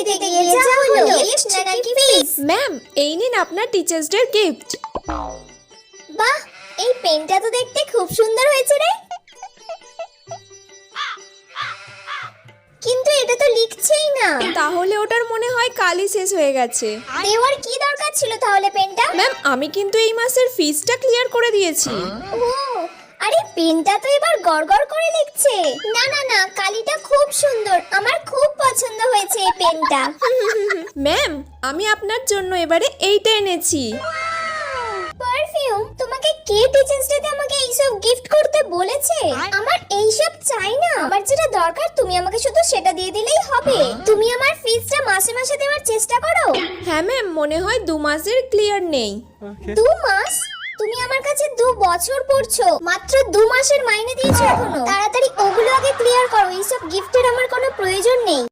দিতে গিয়ে যা হলো গিফট নাকি ফিস? ম্যাম, এই নিন আপনার টিচার্স ডে গিফট। বাহ, এই পেনটা তো দেখতে খুব সুন্দর হয়েছে রে, কিন্তু এটা তো লিখছেই না। তাহলে ওটার মনে হয় কালই শেষ হয়ে গেছে। দেওয়ার কি দরকার ছিল তাহলে পেনটা? ম্যাম, আমি কিন্তু এই মাসের ফিসটা ক্লিয়ার করে দিয়েছি। ও, আরে পেনটা তো এবার গড়গড় করে লিখছে। না না না, কালিটা খুব সুন্দর, আমার খুব পছন্দ হয়েছে এই পেনটা। ম্যাম, আমি আপনার জন্য এবারে এইটা এনেছি। পারফিউম? তোমাকে কে টিচার্স ডেতে আমাকে এইসব গিফট করতে বলেছে? আমার এইসব চাই না, আমার যেটা দরকার তুমি আমাকে শুধু সেটা দিয়ে দিলেই হবে। তুমি আমার ফিসটা মাসে মাসে দেওয়ার চেষ্টা করো। হ্যাঁ ম্যাম, মনে হয় 2 মাসের ক্লিয়ার নেই। 2 মাস? তুমি আমার কাছে 2 বছর পড়ছো, মাত্র 2 মাসের মাইনে দিয়েছো এখনো। তাড়াতাড়ি ওগুলো আগে ক্লিয়ার করো, এইসব গিফটের আমার কোনো প্রয়োজন নেই।